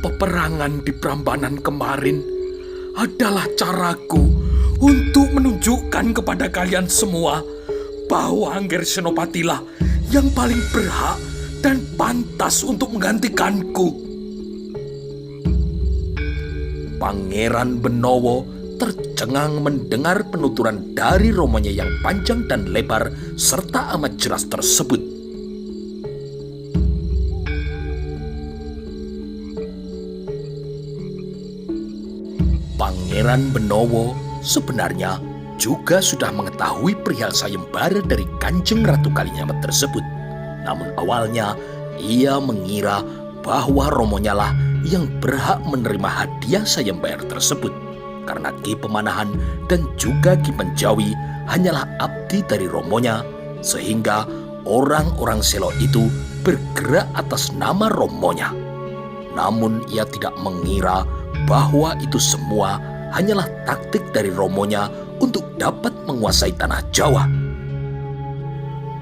peperangan di Prambanan kemarin adalah caraku untuk menunjukkan kepada kalian semua bahwa Angger Senopatilah yang paling berhak dan pantas untuk menggantikanku. Pangeran Benowo tercengang mendengar penuturan dari romonya yang panjang dan lebar serta amat jelas tersebut. Pangeran Benowo sebenarnya juga sudah mengetahui perihal sayembara dari Kanjeng Ratu Kalinyamat tersebut. Namun awalnya ia mengira bahwa romonya lah yang berhak menerima hadiah sayembara tersebut, karena Ki Pemanahan dan juga Ki Penjawi hanyalah abdi dari romonya, sehingga orang-orang Selo itu bergerak atas nama romonya. Namun ia tidak mengira bahwa itu semua hanyalah taktik dari romonya untuk dapat menguasai tanah Jawa.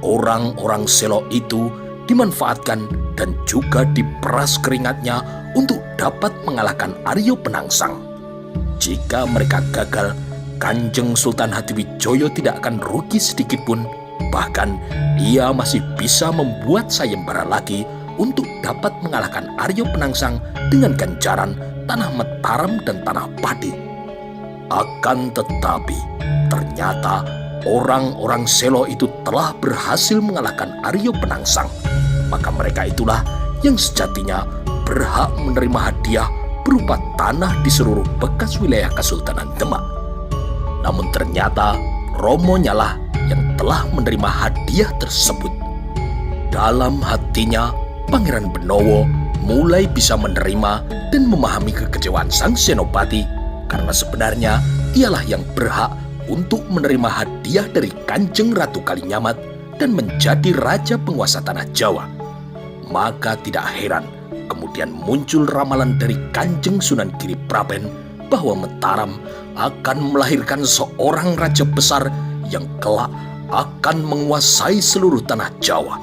Orang-orang Selo itu dimanfaatkan dan juga diperas keringatnya untuk dapat mengalahkan Aryo Penangsang. Jika mereka gagal, Kanjeng Sultan Hadiwijaya tidak akan rugi sedikit pun. Bahkan ia masih bisa membuat sayembara lagi untuk dapat mengalahkan Aryo Penangsang dengan ganjaran tanah Mataram dan tanah Padi. Akan tetapi, ternyata orang-orang Selo itu telah berhasil mengalahkan Aryo Penangsang. Maka mereka itulah yang sejatinya berhak menerima hadiah berupa tanah di seluruh bekas wilayah Kesultanan Demak. Namun ternyata romonya lah yang telah menerima hadiah tersebut. Dalam hatinya, Pangeran Benowo mulai bisa menerima dan memahami kekecewaan sang senopati, karena sebenarnya ialah yang berhak untuk menerima hadiah dari Kanjeng Ratu Kalinyamat dan menjadi raja penguasa tanah Jawa. Maka tidak heran kemudian muncul ramalan dari Kanjeng Sunan Giripraben bahwa Mataram akan melahirkan seorang raja besar yang kelak akan menguasai seluruh tanah Jawa.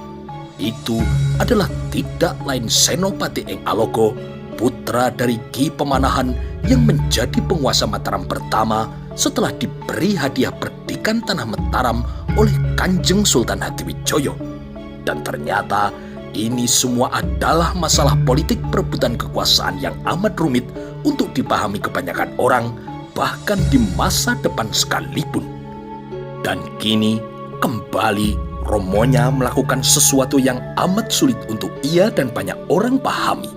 Itu adalah tidak lain Senopati Eng Alogo, putra dari Ki Pemanahan yang menjadi penguasa Mataram pertama setelah diberi hadiah perdikan tanah Mataram oleh Kanjeng Sultan Hadiwijaya. Dan ternyata ini semua adalah masalah politik perebutan kekuasaan yang amat rumit untuk dipahami kebanyakan orang, bahkan di masa depan sekalipun. Dan kini kembali romonya melakukan sesuatu yang amat sulit untuk ia dan banyak orang pahami.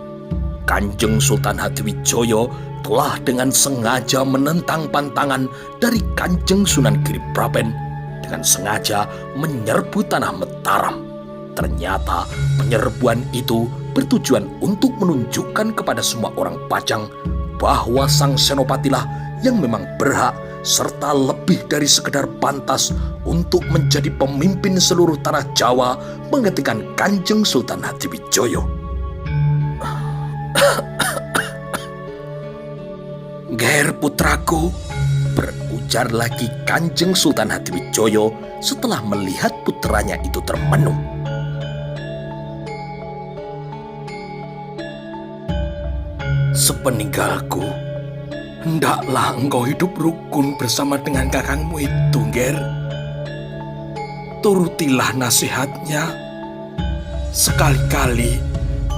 Kanjeng Sultan Hadiwijaya telah dengan sengaja menentang pantangan dari Kanjeng Sunan Giripraben dengan sengaja menyerbu tanah Mataram. Ternyata penyerbuan itu bertujuan untuk menunjukkan kepada semua orang Pajang bahwa sang senopatilah yang memang berhak serta lebih dari sekedar pantas untuk menjadi pemimpin seluruh tanah Jawa menggantikan Kanjeng Sultan Hadiwijaya. Ger putraku, berujar lagi Kanjeng Sultan Hadiwijaya setelah melihat putranya itu termenung. Sepeninggalku, hendaklah engkau hidup rukun bersama dengan kakangmu itu, Ger. Turutilah nasihatnya. Sekali-kali,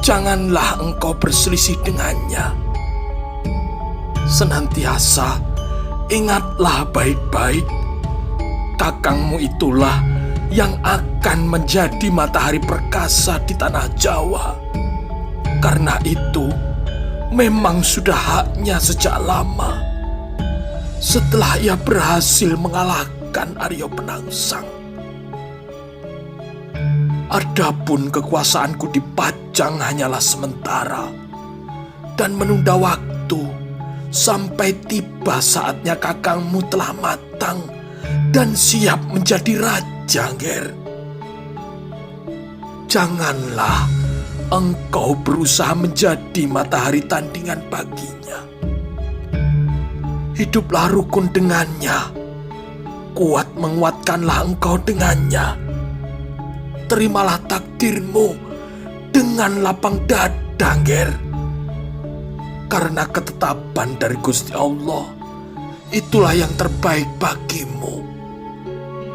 janganlah engkau berselisih dengannya. Senantiasa, ingatlah baik-baik. Kakangmu itulah yang akan menjadi matahari perkasa di tanah Jawa. Karena itu, memang sudah haknya sejak lama. Setelah ia berhasil mengalahkan Aryo Penangsang. Adapun kekuasaanku di Pajang hanyalah sementara dan menunda waktu sampai tiba saatnya kakangmu telah matang dan siap menjadi raja, Ger. Janganlah engkau berusaha menjadi matahari tandingan baginya. Hiduplah rukun dengannya. Kuat menguatkanlah engkau dengannya. Terimalah takdirmu dengan lapang dada, Ger. karena ketetapan dari Gusti Allah, itulah yang terbaik bagimu.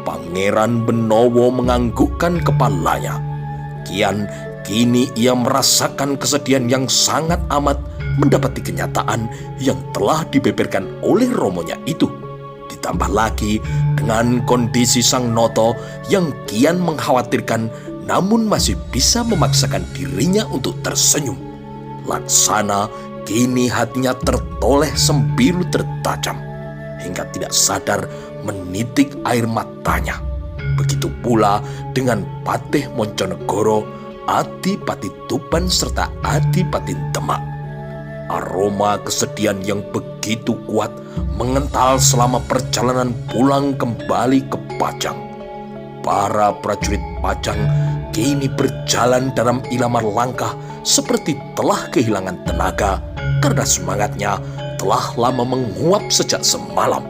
Pangeran Benowo menganggukkan kepalanya. Kini ia merasakan kesedihan yang sangat amat mendapati kenyataan yang telah dibeberkan oleh romonya itu. Ditambah lagi dengan kondisi Sang Noto yang kian mengkhawatirkan, namun masih bisa memaksakan dirinya untuk tersenyum. Laksana kini hatinya tertoleh sembilu tertajam, hingga tidak sadar menitik air matanya. Begitu pula dengan Patih Monconegoro, Adipati Tuban serta Adipati Demak. Aroma kesedihan yang begitu kuat mengental selama perjalanan pulang kembali ke Pajang. Para prajurit Pajang kini berjalan dalam ilamar langkah seperti telah kehilangan tenaga karena semangatnya telah lama menguap sejak semalam.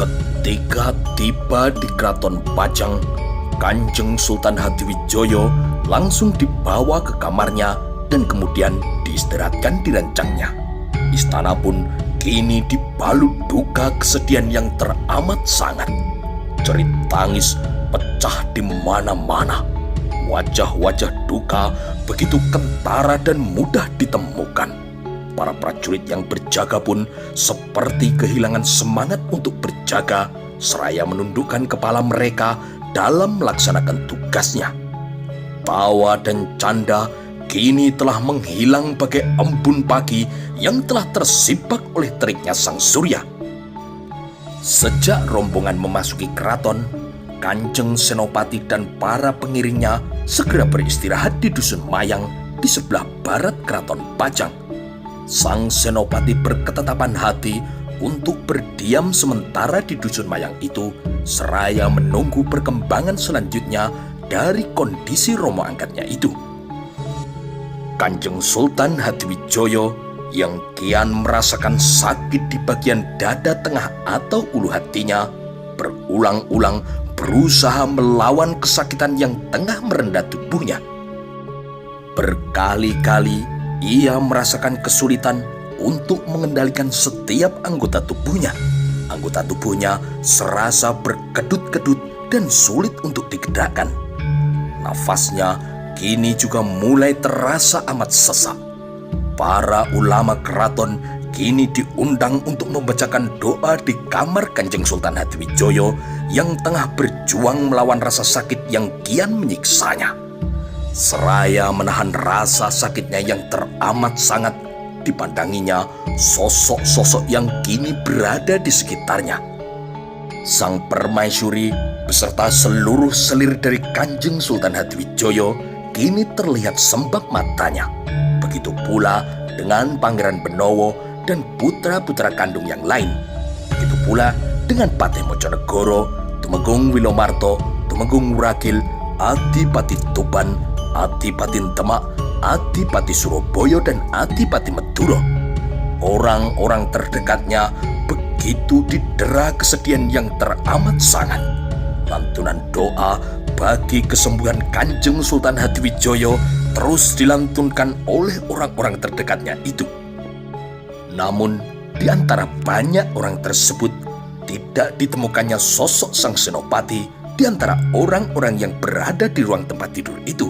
Ketika tiba di Keraton Pajang, Kanjeng Sultan Hadiwijoyo langsung dibawa ke kamarnya dan kemudian diistirahatkan di rancangnya. Istana pun kini dibalut duka kesedihan yang teramat sangat. Jerit tangis pecah di mana-mana. Wajah-wajah duka begitu kentara dan mudah ditemukan. Para prajurit yang berjaga pun seperti kehilangan semangat untuk berjaga, seraya menundukkan kepala mereka dalam melaksanakan tugasnya. Tawa dan canda kini telah menghilang bagai embun pagi yang telah tersibak oleh teriknya sang surya. Sejak rombongan memasuki keraton, Kanjeng Senopati dan para pengiringnya segera beristirahat di Dusun Mayang di sebelah barat Keraton Pajang. Sang Senopati berketetapan hati untuk berdiam sementara di Dusun Mayang itu, seraya menunggu perkembangan selanjutnya dari kondisi romo angkatnya itu. Kanjeng Sultan Hadiwijoyo yang kian merasakan sakit di bagian dada tengah atau ulu hatinya, berulang-ulang berusaha melawan kesakitan yang tengah merenda tubuhnya. Berkali-kali ia merasakan kesulitan untuk mengendalikan setiap anggota tubuhnya. Anggota tubuhnya serasa berkedut-kedut dan sulit untuk digerakkan. Nafasnya kini juga mulai terasa amat sesak. Para ulama keraton kini diundang untuk membacakan doa di kamar Kanjeng Sultan Hadiwijoyo yang tengah berjuang melawan rasa sakit yang kian menyiksanya. Seraya menahan rasa sakitnya yang teramat sangat, dipandanginya sosok-sosok yang kini berada di sekitarnya. Sang permaisuri beserta seluruh selir dari Kanjeng Sultan Hadiwijoyo kini terlihat sembab matanya. Begitu pula dengan Pangeran Benowo dan putra-putra kandung yang lain. Begitu pula dengan Patih Monconegoro, Tumenggung Wilomarto, Tumenggung Wuragil, Adipati Tuban, Adipati Demak, Adipati Surabaya dan Adipati Meduro. Orang-orang terdekatnya begitu didera kesedihan yang teramat sangat. Lantunan doa bagi kesembuhan Kanjeng Sultan Hadiwijoyo terus dilantunkan oleh orang-orang terdekatnya itu. Namun di antara banyak orang tersebut tidak ditemukannya sosok sang senopati di antara orang-orang yang berada di ruang tempat tidur itu.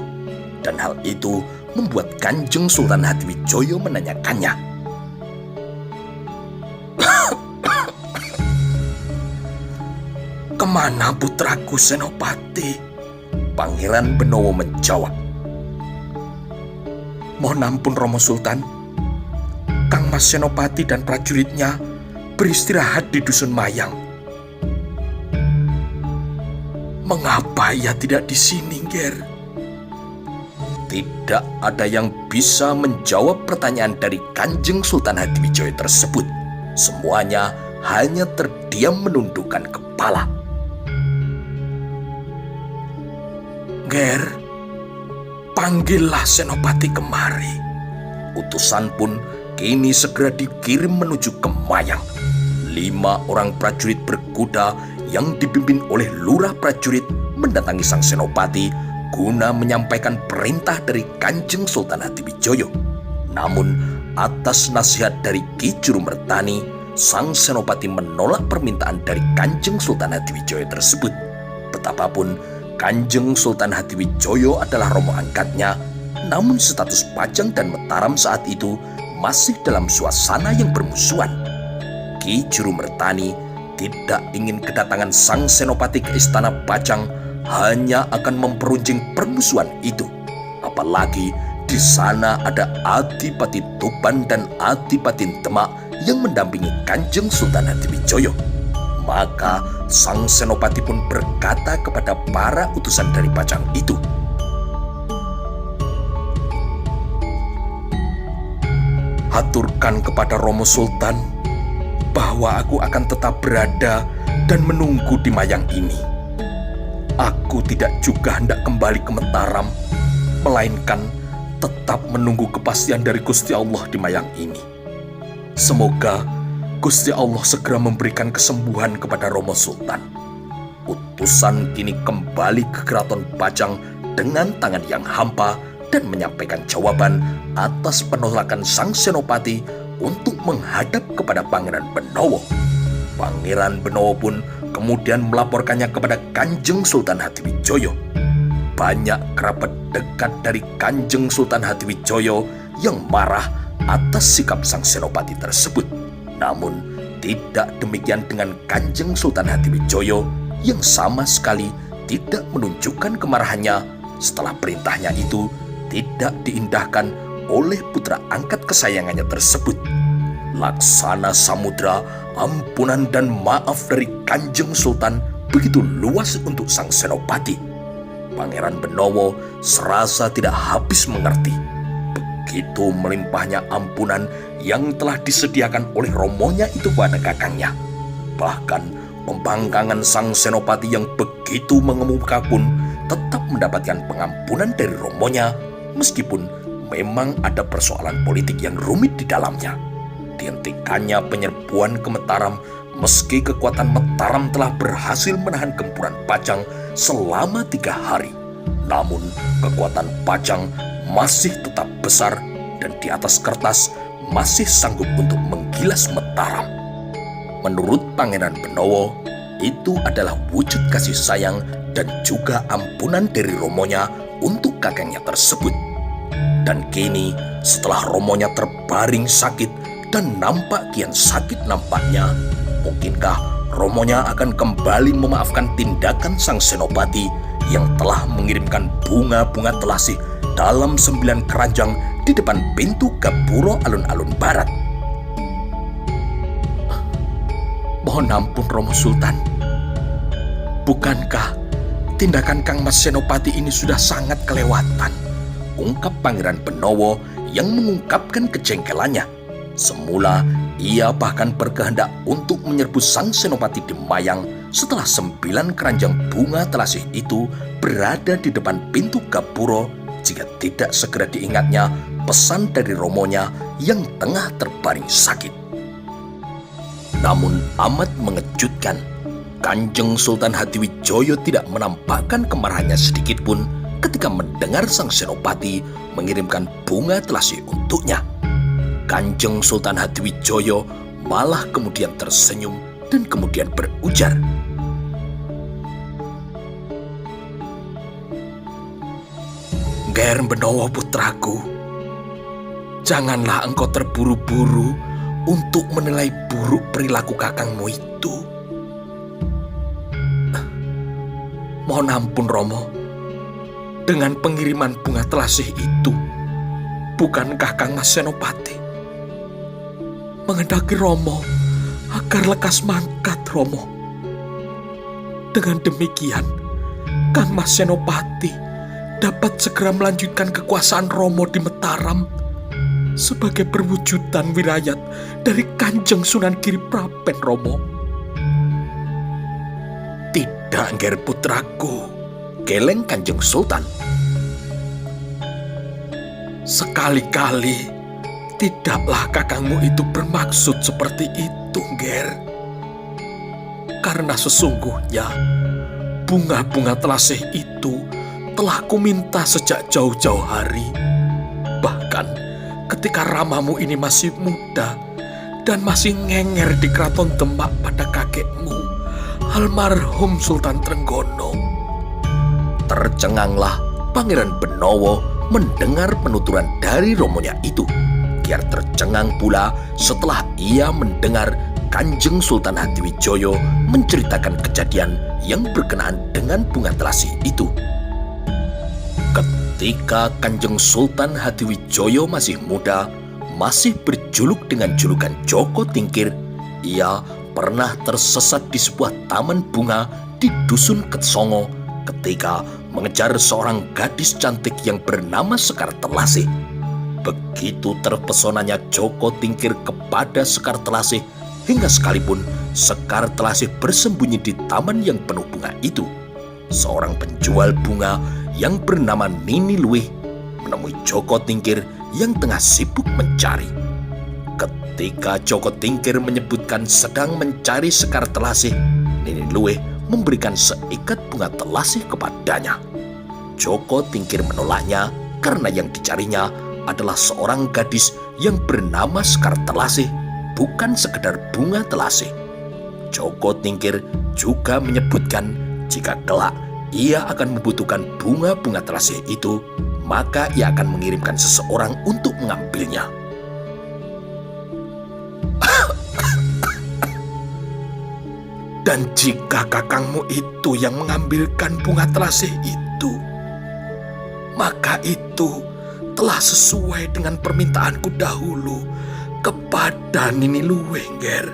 Dan hal itu membuat Kanjeng Sultan Hadiwijoyo menanyakannya. "Kemana putraku Senopati?" Pangeran Benowo menjawab. "Mohon ampun Romo Sultan, Kang Mas Senopati dan prajuritnya beristirahat di Dusun Mayang." "Mengapa ia tidak di sini, Ger?" Tidak ada yang bisa menjawab pertanyaan dari Kanjeng Sultan Hadiwijoyo tersebut. Semuanya hanya terdiam menundukkan kepala. "Ger, panggillah Senopati kemari." Utusan pun kini segera dikirim menuju ke Mayang. 5 orang prajurit berkuda yang dipimpin oleh lurah prajurit mendatangi sang senopati guna menyampaikan perintah dari Kanjeng Sultan Hadiwijoyo. Namun, atas nasihat dari Ki Jurumertani, sang senopati menolak permintaan dari Kanjeng Sultan Hadiwijoyo tersebut. Betapapun Kanjeng Sultan Hadiwijoyo adalah romo angkatnya, namun status Pajang dan Mataram saat itu masih dalam suasana yang bermusuhan. Ki Jurumertani tidak ingin kedatangan sang senopati ke istana Pajang hanya akan memperuncing permusuhan itu. Apalagi di sana ada Adipati Tuban dan Adipati Demak yang mendampingi Kanjeng Sultan Hadiwijoyo. Maka sang senopati pun berkata kepada para utusan dari Pajang itu, "Haturkan kepada Romo Sultan bahwa aku akan tetap berada dan menunggu di mayang ini. Aku tidak juga hendak kembali ke Mataram, melainkan tetap menunggu kepastian dari Gusti Allah di mayang ini. Semoga Gusti Allah segera memberikan kesembuhan kepada Romo Sultan." Utusan kini kembali ke Keraton Pajang dengan tangan yang hampa dan menyampaikan jawaban atas penolakan sang senopati untuk menghadap kepada Pangeran Benowo. Pangeran Benowo pun kemudian melaporkannya kepada Kanjeng Sultan Hadiwijoyo. Banyak kerabat dekat dari Kanjeng Sultan Hadiwijoyo yang marah atas sikap sang senopati tersebut. Namun tidak demikian dengan Kanjeng Sultan Hadiwijoyo yang sama sekali tidak menunjukkan kemarahannya setelah perintahnya itu tidak diindahkan oleh putra angkat kesayangannya tersebut. Laksana samudra ampunan dan maaf dari Kanjeng Sultan begitu luas untuk sang senopati. Pangeran Benowo serasa tidak habis mengerti. Begitu melimpahnya ampunan yang telah disediakan oleh romonya itu pada kakangnya. Bahkan pembangkangan sang senopati yang begitu mengemuka pun tetap mendapatkan pengampunan dari romonya, meskipun memang ada persoalan politik yang rumit di dalamnya. Dihentikannya penyerbuan ke Mataram meski kekuatan Mataram telah berhasil menahan gempuran Pajang selama 3 hari. Namun kekuatan Pajang masih tetap besar dan di atas kertas masih sanggup untuk menggilas Mataram. Menurut Pangeran Benowo, itu adalah wujud kasih sayang dan juga ampunan dari romonya untuk kakangnya tersebut. Dan kini setelah romonya terbaring sakit dan nampak kian sakit nampaknya, mungkinkah romonya akan kembali memaafkan tindakan sang senopati yang telah mengirimkan bunga-bunga telasih dalam 9 keranjang di depan pintu Gapuro alun-alun barat? Mohon ampun Romo Sultan. Bukankah tindakan Kang Mas Senopati ini sudah sangat kelewatan? Ungkap Pangeran Benowo yang mengungkapkan kejengkelannya. Semula ia bahkan berkehendak untuk menyerbu sang senopati di mayang setelah 9 keranjang bunga telasih itu berada di depan pintu Gapuro jika tidak segera diingatnya pesan dari romonya yang tengah terbaring sakit. Namun amat mengejutkan, Kanjeng Sultan Hadiwijoyo tidak menampakkan kemarahannya sedikit pun ketika mendengar sang senopati mengirimkan bunga telasih untuknya. Kanjeng Sultan Hadiwijoyo malah kemudian tersenyum dan kemudian berujar, "Ger Benowo putraku, janganlah engkau terburu-buru untuk menilai buruk perilaku kakangmu itu. Mohon ampun Romo, dengan pengiriman bunga telasih itu, bukankah Kang Mas Senopati menghendaki Romo agar lekas mangkat Romo? Dengan demikian, Kang Mas Senopati dapat segera melanjutkan kekuasaan Romo di Mataram sebagai perwujudan wilayat dari Kanjeng Sunan Giripraben Romo." "Tidak, Ger putraku," geleng Kanjeng Sultan. "Sekali-kali tidaklah kakangmu itu bermaksud seperti itu, Ger. Karena sesungguhnya bunga-bunga telasih itu telah kuminta sejak jauh-jauh hari. Bahkan ketika Ramamu ini masih muda dan masih ngenger di keraton Demak pada kakekmu, almarhum Sultan Trenggono. Tercenganglah Pangeran Benowo mendengar penuturan dari romonya itu. Kiar tercengang pula setelah ia mendengar Kanjeng Sultan Hadiwijoyo menceritakan kejadian yang berkenaan dengan bunga telasih itu. Ketika Kanjeng Sultan Hadiwijoyo masih muda, masih berjuluk dengan julukan Joko Tingkir, ia pernah tersesat di sebuah taman bunga di Dusun Ketsongo ketika mengejar seorang gadis cantik yang bernama Sekar Telasih. Begitu terpesonanya Joko Tingkir kepada Sekar Telasih, hingga sekalipun Sekar Telasih bersembunyi di taman yang penuh bunga itu, seorang penjual bunga yang bernama Nini Luwih menemui Joko Tingkir yang tengah sibuk mencari. Ketika Joko Tingkir menyebutkan sedang mencari Sekar Telasih, Nini Luwih memberikan seikat bunga telasih kepadanya. Joko Tingkir menolaknya karena yang dicarinya adalah seorang gadis yang bernama Sekar Telasih, bukan sekedar bunga telasih. Joko Tingkir juga menyebutkan jika kelak ia akan membutuhkan bunga-bunga telasih itu, maka ia akan mengirimkan seseorang untuk mengambilnya. Dan jika kakangmu itu yang mengambilkan bunga telasih itu, maka itu telah sesuai dengan permintaanku dahulu kepada Nini Luwih, Nger,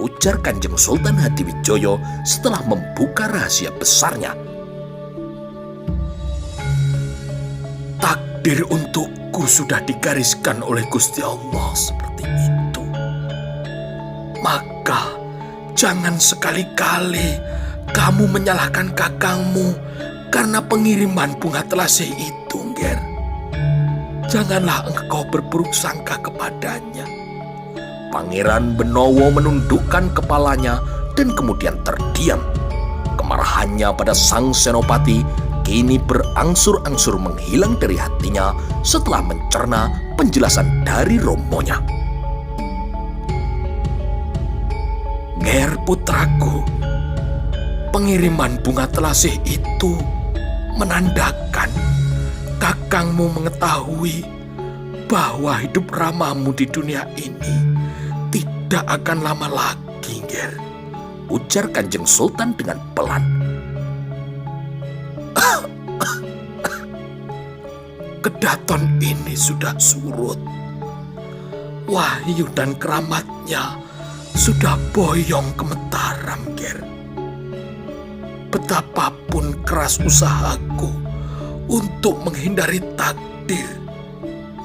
ujar Kanjeng Sultan Hadiwijoyo setelah membuka rahasia besarnya. Takdir untukku sudah digariskan oleh Gusti Allah seperti itu. Maka jangan sekali-kali kamu menyalahkan kakangmu karena pengiriman bunga telasih itu, Nger. Janganlah engkau berburuk sangka kepadanya. Pangeran Benowo menundukkan kepalanya dan kemudian terdiam. Kemarahannya pada sang senopati kini berangsur-angsur menghilang dari hatinya setelah mencerna penjelasan dari romonya. Nger putraku, pengiriman bunga telasih itu menandakan kakangmu mengetahui bahwa hidup Ramamu di dunia ini tidak akan lama lagi, Nger, ujar Kanjeng Sultan dengan pelan. Kedaton ini sudah surut. Wahyu dan keramatnya sudah boyong ke Mataram, Nger. Betapapun keras usahaku untuk menghindari takdir,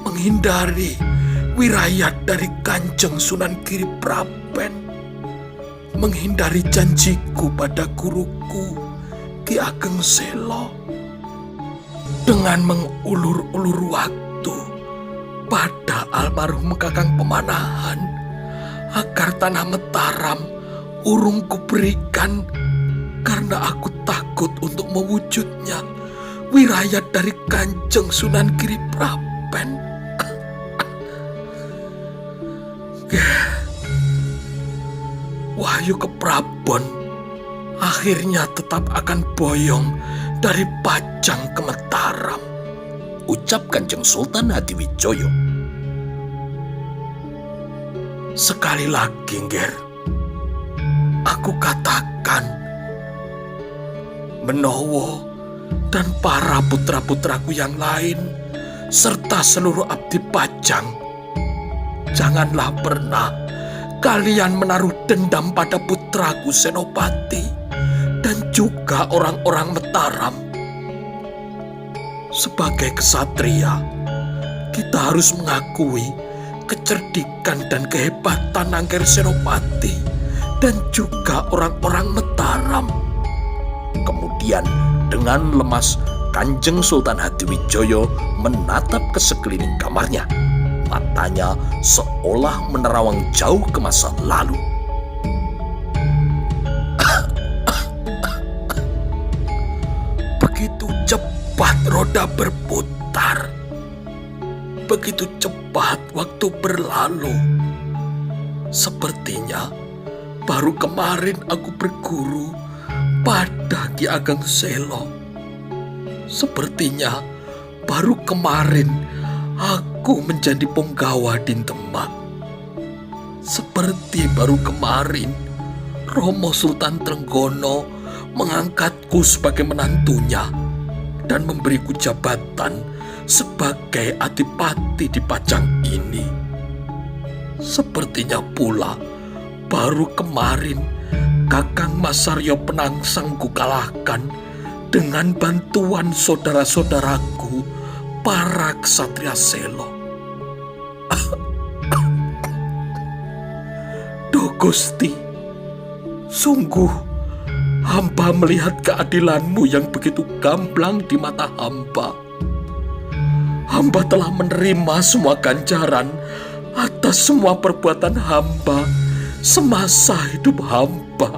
menghindari wirayat dari Kanjeng Sunan Giripraben, menghindari janjiku pada guruku Ki Ageng Selo, dengan mengulur-ulur waktu pada almarhum Kakang Pemanahan agar tanah Mataram urung kuberikan karena aku takut untuk mewujudnya wirayat dari Kanjeng Sunan Giripraben. Wahyu Keprabon akhirnya tetap akan boyong dari Pajang ke Mataram, ucap Kanjeng Sultan Hadiwijoyo. Sekali lagi, Nger, aku katakan, Benowo dan para putra-putraku yang lain serta seluruh abdi Pajang, janganlah pernah kalian menaruh dendam pada putraku Senopati dan juga orang-orang Mataram. Sebagai kesatria, kita harus mengakui kecerdikan dan kehebatan Angger Senopati dan juga orang-orang Mataram. Kemudian dengan lemas Kanjeng Sultan Hadiwijoyo menatap ke sekeliling kamarnya. Matanya seolah menerawang jauh ke masa lalu. cepat roda berputar. Begitu cepat waktu berlalu. Sepertinya baru kemarin aku berguru pada Ki Ageng Selo. Sepertinya baru kemarin aku menjadi punggawa di Demak. Seperti baru kemarin Romo Sultan Trenggono mengangkatku sebagai menantunya dan memberiku jabatan sebagai adipati di Pajang ini. Sepertinya pula baru kemarin Kakang Mas Aryo Penangsang kukalahkan dengan bantuan saudara-saudaraku para ksatria Selo. Duh Gusti, sungguh hamba melihat keadilanmu yang begitu gamblang di mata hamba. Hamba telah menerima semua ganjaran atas semua perbuatan hamba semasa hidup hamba.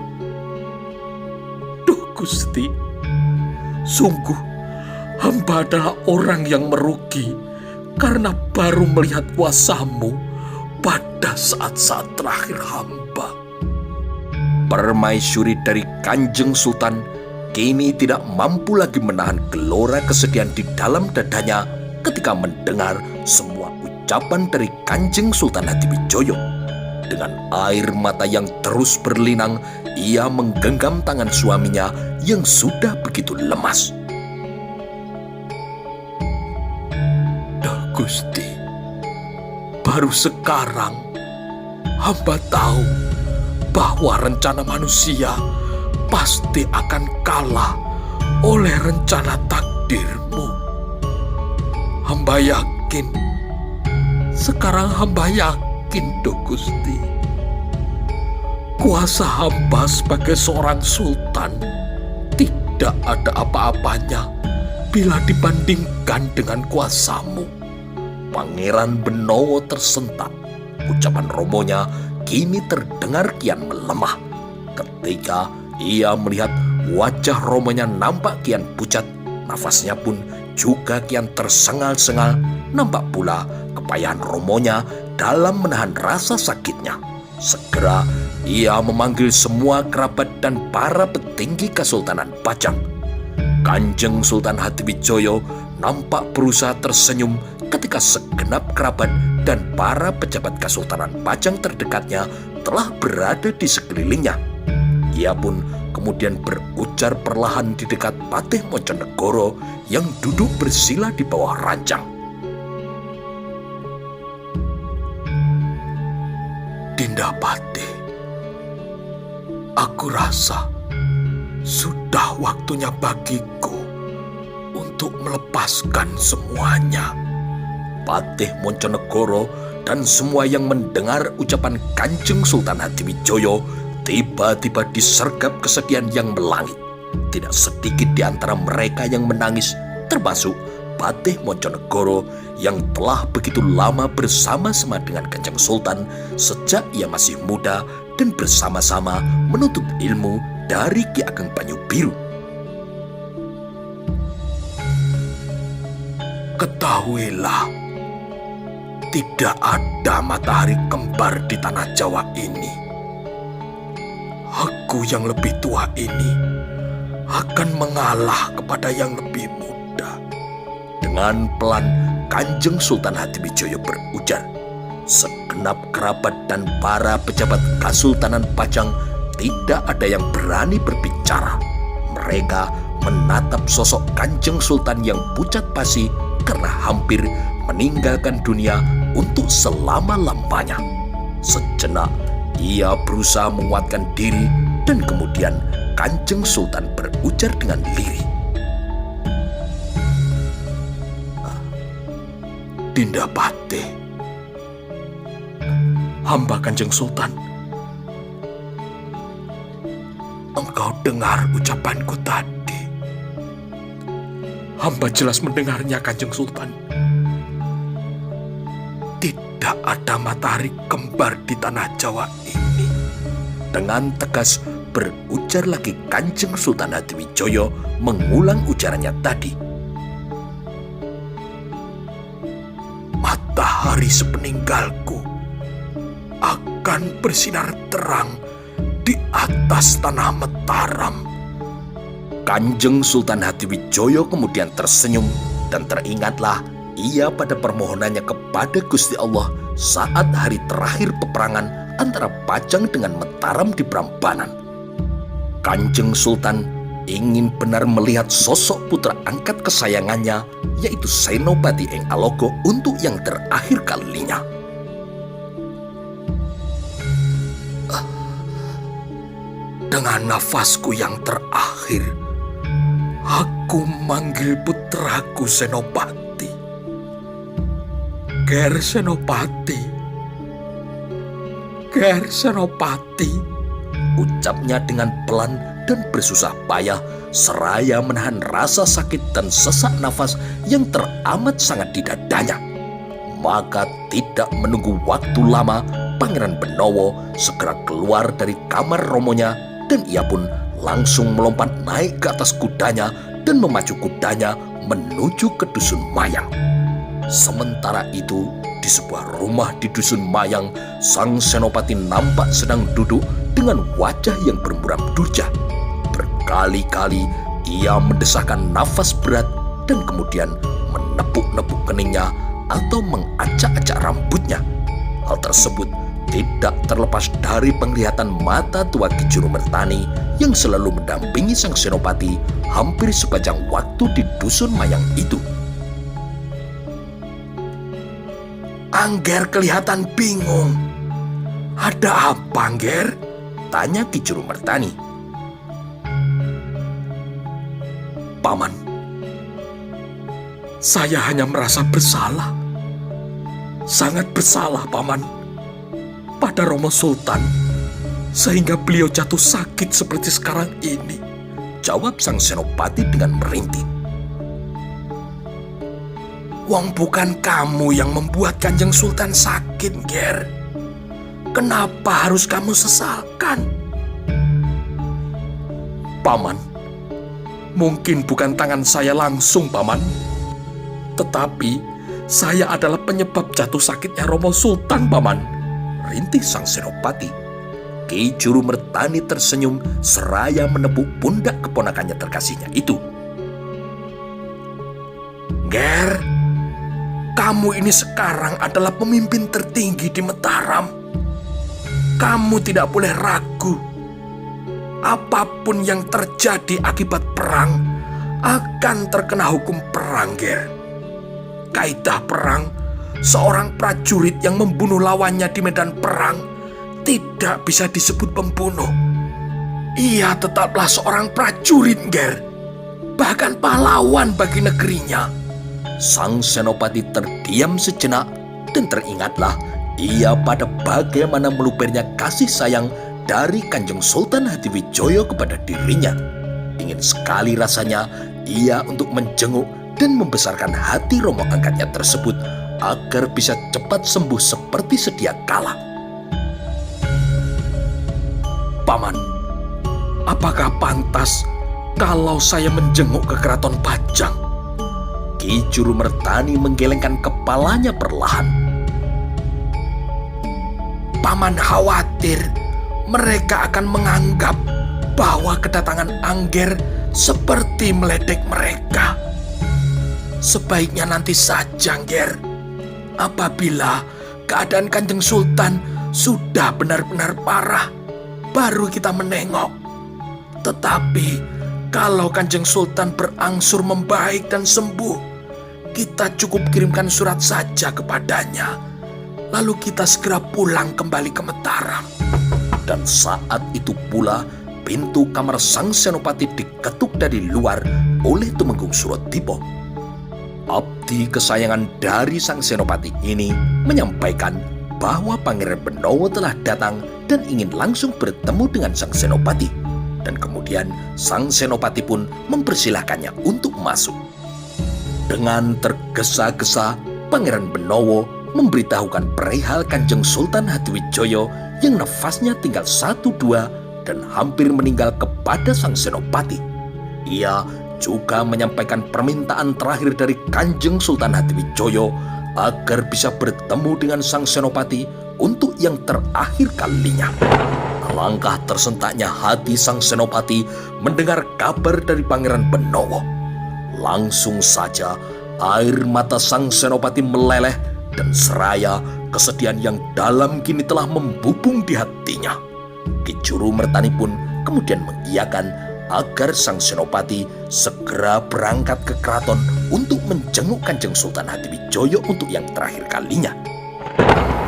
Duh Gusti, sungguh hamba adalah orang yang merugi karena baru melihat kuasa-Mu pada saat-saat terakhir hamba. Permaisuri dari Kanjeng Sultan kini tidak mampu lagi menahan gelora kesedihan di dalam dadanya ketika mendengar semua ucapan dari Kanjeng Sultan Hadiwijoyo. Dengan air mata yang terus berlinang, ia menggenggam tangan suaminya yang sudah begitu lemas. Duh Gusti, baru sekarang hamba tahu bahwa rencana manusia pasti akan kalah oleh rencana takdir-Mu. Hamba yakin, sekarang hamba yakin, Duh Gusti, kuasa hamba sebagai seorang sultan tidak ada apa-apanya bila dibandingkan dengan kuasa-Mu. Pangeran Benowo tersentak. Ucapan romonya kini terdengar kian melemah. Ketika ia melihat wajah romonya nampak kian pucat, nafasnya pun juga kian tersengal-sengal. Nampak pula kepayahan romonya dalam menahan rasa sakitnya. Segera ia memanggil semua kerabat dan para petinggi Kesultanan Pajang. Kanjeng Sultan Hadiwijoyo nampak berusaha tersenyum ketika segenap kerabat dan para pejabat Kesultanan Pajang terdekatnya telah berada di sekelilingnya. Ia pun kemudian berujar perlahan di dekat Patih Mojonegoro yang duduk bersila di bawah ranjang. Dinda Patih, aku rasa sudah waktunya bagiku untuk melepaskan semuanya. Patih Mojonegoro dan semua yang mendengar ucapan Kanjeng Sultan Hadiwijoyo tiba-tiba disergap kesedihan yang melangit. Tidak sedikit di antara mereka yang menangis, termasuk Patih Mojonegoro yang telah begitu lama bersama-sama dengan Kanjeng Sultan sejak ia masih muda dan bersama-sama menuntut ilmu dari Ki Ageng Banyu-Biru. Ketahuilah, tidak ada matahari kembar di tanah Jawa ini. Aku yang lebih tua ini akan mengalah kepada yang lebih muda. Dengan pelan, Kanjeng Sultan Hadiwijoyo berujar. Segenap kerabat dan para pejabat Kesultanan Pajang tidak ada yang berani berbicara. Mereka menatap sosok Kanjeng Sultan yang pucat pasi karena hampir meninggalkan dunia untuk selama-lamanya. Sejenak ia berusaha menguatkan diri dan kemudian Kanjeng Sultan berujar dengan lirih. Dinda Patih, hamba Kanjeng Sultan, engkau dengar ucapanku tadi. Hamba jelas mendengarnya, Kanjeng Sultan. Tidak ada matahari kembar di tanah Jawa ini. Dengan tegas berujar lagi Kanjeng Sultan Hadiwijoyo mengulang ujarannya tadi. matahari sepeninggalku akan bersinar terang di atas tanah Mataram. Kanjeng Sultan Hadiwijoyo kemudian tersenyum dan teringatlah ia pada permohonannya kepada Gusti Allah saat hari terakhir peperangan antara Pajang dengan Mataram di Prambanan. Kanjeng Sultan ingin benar melihat sosok putra angkat kesayangannya, yaitu Senopati Eng Alogo untuk yang terakhir kalinya. Dengan nafasku yang terakhir, aku manggil putraku Senopati. Ger Senopati, Ger Senopati, ucapnya dengan pelan dan bersusah payah seraya menahan rasa sakit dan sesak nafas yang teramat sangat di dadanya. Maka tidak menunggu waktu lama, Pangeran Benowo segera keluar dari kamar romonya dan ia pun langsung melompat naik ke atas kudanya dan memacu kudanya menuju ke Dusun Mayang. Sementara itu, di sebuah rumah di Dusun Mayang, sang Senopati nampak sedang duduk dengan wajah yang bermuram durja. Berkali-kali ia mendesahkan nafas berat dan kemudian menepuk-nepuk keningnya atau mengacak-acak rambutnya. Hal tersebut tidak terlepas dari penglihatan mata tua Ki Juru Mertani yang selalu mendampingi sang Senopati hampir sepanjang waktu di Dusun Mayang itu. Angger kelihatan bingung. Ada apa, Angger? Tanya Ki Juru Mertani. Paman, saya hanya merasa bersalah. Sangat bersalah, Paman, pada Romo Sultan, sehingga beliau jatuh sakit seperti sekarang ini, jawab sang Senopati dengan merintih. Wong bukan kamu yang membuat Kanjeng Sultan sakit, Ger. Kenapa harus kamu sesalkan? Paman, mungkin bukan tangan saya langsung, Paman. Tetapi saya adalah penyebab jatuh sakitnya Romo Sultan, Paman, rintih sang Senopati. Ki Juru Mertani tersenyum seraya menepuk pundak keponakannya terkasihnya itu. Ger, kamu ini sekarang adalah pemimpin tertinggi di Mataram. Kamu tidak boleh ragu. Apapun yang terjadi akibat perang akan terkena hukum perang, Ger. Kaidah perang, seorang prajurit yang membunuh lawannya di medan perang tidak bisa disebut pembunuh. Ia tetaplah seorang prajurit, Ger. Bahkan pahlawan bagi negerinya. Sang Senopati terdiam sejenak dan teringatlah ia pada bagaimana melubernya kasih sayang dari Kanjeng Sultan Hadiwijoyo kepada dirinya. Ingin sekali rasanya ia untuk menjenguk dan membesarkan hati romo angkatnya tersebut agar bisa cepat sembuh seperti sedia kala. Paman, apakah pantas kalau saya menjenguk ke Keraton Pajang? Ki Juru Mertani menggelengkan kepalanya perlahan. Paman khawatir mereka akan menganggap bahwa kedatangan Angger seperti meledek mereka. Sebaiknya nanti saja, Ger. Apabila keadaan Kanjeng Sultan sudah benar-benar parah, baru kita menengok. Tetapi kalau Kanjeng Sultan berangsur membaik dan sembuh, kita cukup kirimkan surat saja kepadanya. Lalu kita segera pulang kembali ke Mataram. Dan saat itu pula pintu kamar sang Senopati diketuk dari luar oleh Tumenggung Surodipo. Abdi kesayangan dari sang Senopati ini menyampaikan bahwa Pangeran Benowo telah datang dan ingin langsung bertemu dengan sang Senopati. Dan kemudian sang Senopati pun mempersilahkannya untuk masuk. Dengan tergesa-gesa, Pangeran Benowo memberitahukan perihal Kanjeng Sultan Hadiwijoyo yang nafasnya tinggal 1-2 dan hampir meninggal kepada sang Senopati. Ia juga menyampaikan permintaan terakhir dari Kanjeng Sultan Hadiwijoyo agar bisa bertemu dengan sang senopati untuk yang terakhir kalinya. Alangkah tersentaknya hati sang senopati mendengar kabar dari Pangeran Benowo. Langsung saja air mata sang senopati meleleh dan seraya kesedihan yang dalam kini telah membubung di hatinya. Ki Juru Mertani pun kemudian mengiyakan agar sang senopati segera berangkat ke keraton untuk menjenguk Kanjeng Sultan Hadiwijoyo untuk yang terakhir kalinya.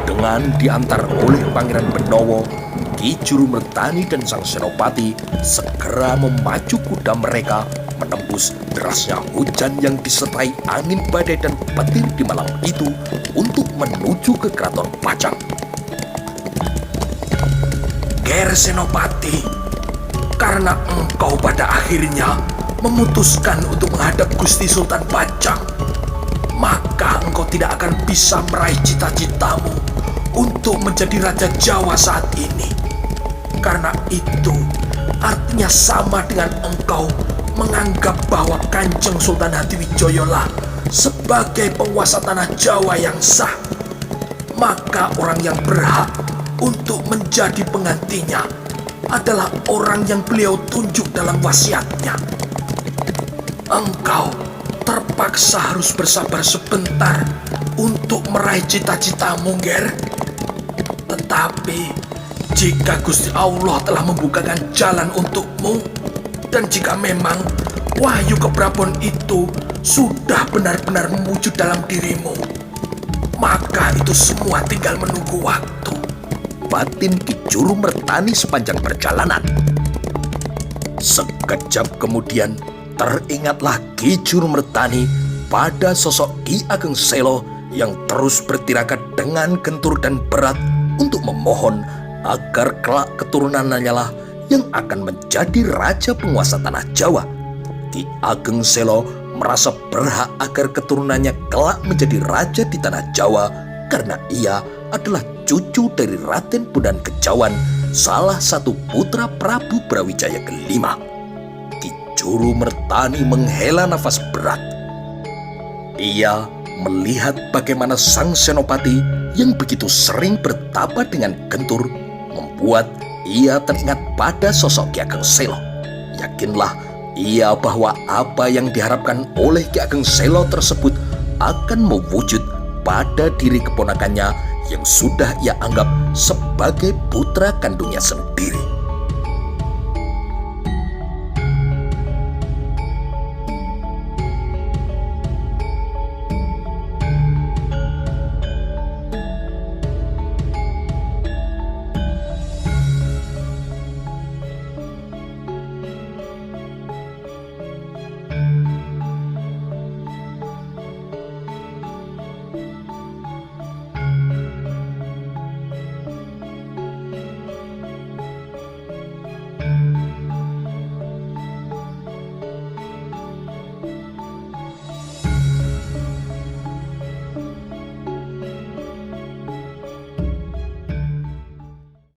Dengan diantar oleh Pangeran Benowo, Ki Juru Mertani dan sang senopati segera memacu kuda mereka menembus derasnya hujan yang disertai angin badai dan petir di malam itu untuk menuju ke Keraton Pajang. Ger Senopati, karena engkau pada akhirnya memutuskan untuk menghadap Gusti Sultan Pajang, maka engkau tidak akan bisa meraih cita-citamu untuk menjadi Raja Jawa saat ini. Karena itu artinya sama dengan engkau menganggap bahwa Kanjeng Sultan Hadiwijoyo lah sebagai penguasa tanah Jawa yang sah. Maka orang yang berhak untuk menjadi penggantinya adalah orang yang beliau tunjuk dalam wasiatnya. Engkau terpaksa harus bersabar sebentar untuk meraih cita-citamu, Ger. Tetapi jika Gusti Allah telah membukakan jalan untukmu, dan jika memang wahyu keprabon itu sudah benar-benar mewujud dalam dirimu, maka itu semua tinggal menunggu waktu. Batin Ki Juru Mertani sepanjang perjalanan. Sekejap kemudian teringatlah Ki Juru Mertani pada sosok Ki Ageng Selo yang terus bertirakat dengan gentur dan berat untuk memohon agar kelak keturunannya lah yang akan menjadi raja penguasa tanah Jawa. Ki Ageng Selo merasa berhak agar keturunannya kelak menjadi raja di tanah Jawa karena ia adalah cucu dari Raden Bondan Kejawan, salah satu putra Prabu Brawijaya kelima. Ki Juru Mertani menghela nafas berat. Ia melihat bagaimana sang senopati yang begitu sering bertapa dengan gentur membuat ia teringat pada sosok Ki Ageng Selo. Yakinlah ia bahwa apa yang diharapkan oleh Ki Ageng Selo tersebut akan mewujud pada diri keponakannya yang sudah ia anggap sebagai putra kandungnya sendiri.